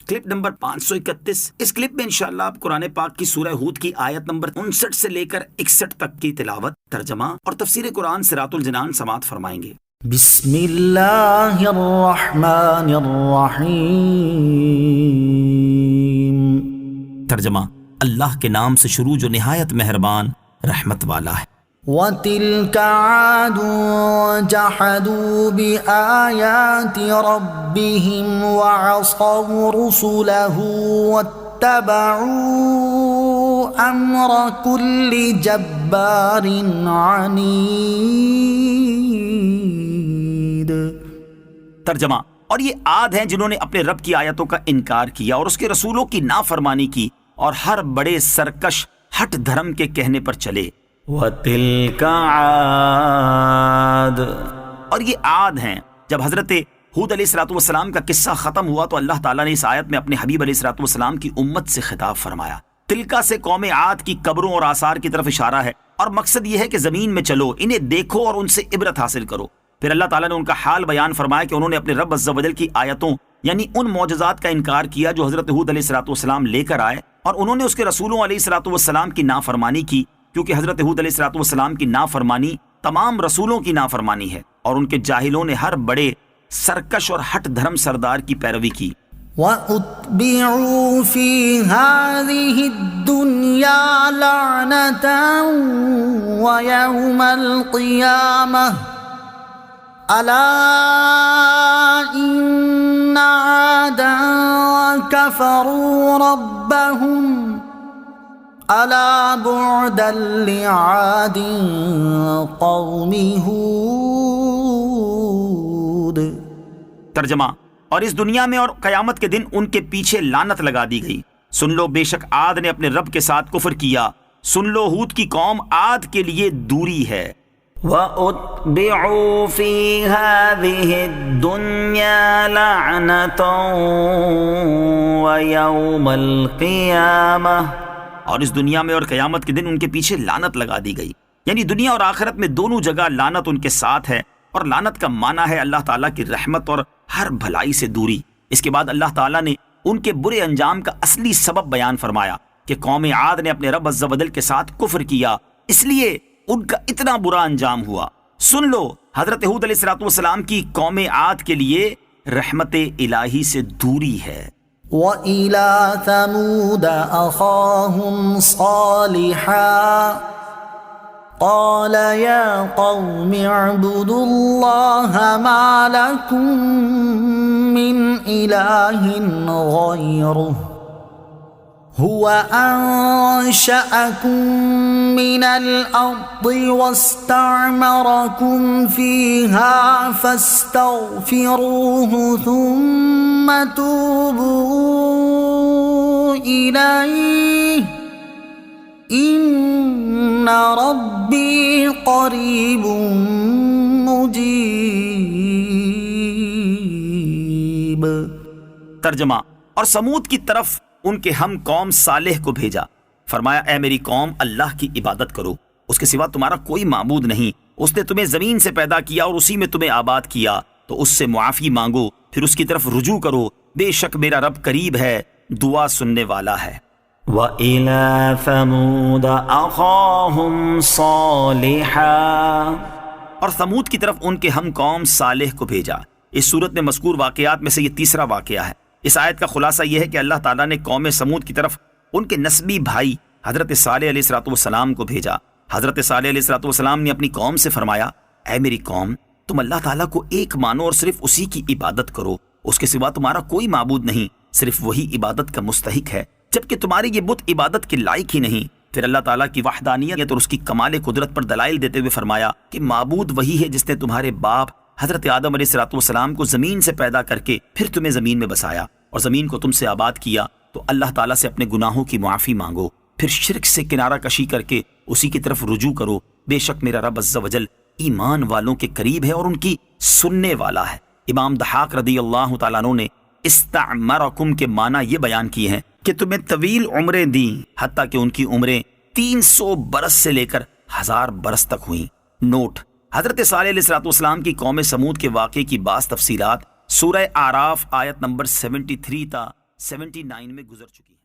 Clip number 531۔ اس clip میں انشاءاللہ آپ قرآن پاک کی سورہ ہود کی آیت نمبر 59 سے لے کر 61 تک کی تلاوت، ترجمہ اور تفسیر قرآن صراط الجنان سماعت فرمائیں گے۔ بسم اللہ الرحمن الرحیم۔ ترجمہ، اللہ کے نام سے شروع جو نہایت مہربان رحمت والا ہے۔ وَتِلْكَ عَادٌ جَحَدُوا بِآيَاتِ رَبِّهِمْ وَعَصَوْا رُسُلَهُ وَاتَّبَعُوا أَمْرَ كُلِّ جَبَّارٍ عَنِيدٍ۔ ترجمہ، اور یہ عاد ہیں جنہوں نے اپنے رب کی آیتوں کا انکار کیا اور اس کے رسولوں کی نافرمانی کی اور ہر بڑے سرکش ہٹ دھرم کے کہنے پر چلے۔ وَتِلْكَ عَادٌ، اور یہ عاد ہیں۔ جب حضرت ہود علیہ السلام کا قصہ ختم ہوا تو اللہ تعالیٰ نے اس آیت میں اپنے حبیب علیہ السلام کی امت سے خطاب فرمایا۔ تلکا سے قوم عاد کی قبروں اور آثار کی طرف اشارہ ہے، اور مقصد یہ ہے کہ زمین میں چلو، انہیں دیکھو اور ان سے عبرت حاصل کرو۔ پھر اللہ تعالیٰ نے ان کا حال بیان فرمایا کہ انہوں نے اپنے رب عز و جل کی آیتوں یعنی ان معجزات کا انکار کیا جو حضرت ہود علیہ السلام لے کر آئے، اور انہوں نے اس کے رسولوں علیہ السلام کی نافرمانی کی، کیونکہ حضرت ہود علیہ السلام کی نافرمانی تمام رسولوں کی نافرمانی ہے، اور ان کے جاہلوں نے ہر بڑے سرکش اور ہٹ دھرم سردار کی پیروی کی۔ وَأُتْبِعُوا فِي هَذِهِ الدُّنْيَا لَعْنَةً وَيَوْمَ الْقِيَامَةِ أَلَا إِنَّ عَادًا كَفَرُوا رَبَّهُمْ أَلَا بُعْدًا لِعَادٍ قَوْمِ هُودٍ۔ ترجمہ، اور اس دنیا میں اور قیامت کے دن ان کے پیچھے لعنت لگا دی گئی۔ سن لو، بے شک عاد نے اپنے رب کے ساتھ کفر کیا، سن لو ہود کی قوم عاد کے لیے دوری ہے۔ وَأُتْبِعُوا فِي هَذِهِ الدُّنْيَا لَعْنَةً وَيَوْمَ الْقِيَامَةِ، اور اس دنیا میں اور قیامت کے دن ان کے پیچھے لعنت لگا دی گئی، یعنی دنیا اور آخرت میں دونوں جگہ لعنت ان کے ساتھ ہے، اور لعنت کا معنی ہے اللہ تعالیٰ کی رحمت اور ہر بھلائی سے دوری۔ اس کے بعد اللہ تعالیٰ نے ان کے برے انجام کا اصلی سبب بیان فرمایا کہ قوم عاد نے اپنے رب عز و جل کے ساتھ کفر کیا، اس لیے ان کا اتنا برا انجام ہوا۔ سن لو، حضرت ہود علیہ السلام کی قوم عاد کے لیے رحمت الہی سے دوری ہے۔ وَإِلَى ثَمُودَ أَخَاهُمْ صَالِحًا قَالَ يَا قَوْمِ اعْبُدُوا اللَّهَ مَا لَكُمْ مِنْ إِلَٰهٍ غَيْرُهُ هُوَ أَنشَأَكُم مِّنَ الْأَرْضِ وَاسْتَعْمَرَكُمْ فِيهَا فَاسْتَغْفِرُوهُ ثُمَّ تُوبُوا إِلَيْهِ إِنَّ رَبِّي قَرِيبٌ مُجِيبٌ۔ ترجمہ، اور سمود کی طرف ان کے ہم قوم صالح کو بھیجا، فرمایا اے میری قوم، اللہ کی عبادت کرو، اس کے سوا تمہارا کوئی معبود نہیں، اس نے تمہیں زمین سے پیدا کیا اور اسی میں تمہیں آباد کیا، تو اس سے معافی مانگو، پھر اس کی طرف رجوع کرو، بے شک میرا رب قریب ہے، دعا سننے والا ہے۔ وَإِلَى ثَمُودَ أَخَاهُمْ صَالِحًا، اور ثمود کی طرف ان کے ہم قوم صالح کو بھیجا۔ اس صورت میں مذکور واقعات میں سے یہ تیسرا واقعہ ہے۔ اس آیت کا خلاصہ یہ ہے کہ اللہ تعالیٰ نے قوم سمود کی طرف ان کے نسبی بھائی حضرت صالح علیہ السلام کو بھیجا۔ حضرت صالح علیہ السلام نے اپنی قوم سے فرمایا، اے میری قوم، تم اللہ تعالیٰ کو ایک مانو اور صرف اسی کی عبادت کرو، اس کے سوا تمہارا کوئی معبود نہیں، صرف وہی عبادت کا مستحق ہے، جبکہ تمہارے یہ بت عبادت کے لائق ہی نہیں۔ پھر اللہ تعالیٰ کی وحدانیت اور اس کی کمال قدرت پر دلائل دیتے ہوئے فرمایا کہ معبود وہی ہے جس نے تمہارے باپ حضرت آدم علیہ السلام کو زمین سے پیدا کر کے پھر تمہیں زمین میں بسایا اور زمین کو تم سے آباد کیا، تو اللہ تعالیٰ سے اپنے گناہوں کی معافی مانگو، پھر شرک سے کنارہ کشی کر کے اسی کی طرف رجوع کرو، بے شک میرا رب عز و جل ایمان والوں کے قریب ہے اور ان کی سننے والا ہے۔ امام ضحاک رضی اللہ تعالیٰ عنہ نے استعمرکم کے معنی یہ بیان کیے ہیں کہ تمہیں طویل عمریں دیں، حتیٰ کہ ان کی عمریں 300 برس سے لے کر 1000 برس تک ہوئیں۔ نوٹ: حضرت صالح علیہ السلام کی قوم سمود کے واقعے کی بعض تفصیلات سورہ اعراف آیت نمبر 73 تا 79 میں گزر چکی ہیں۔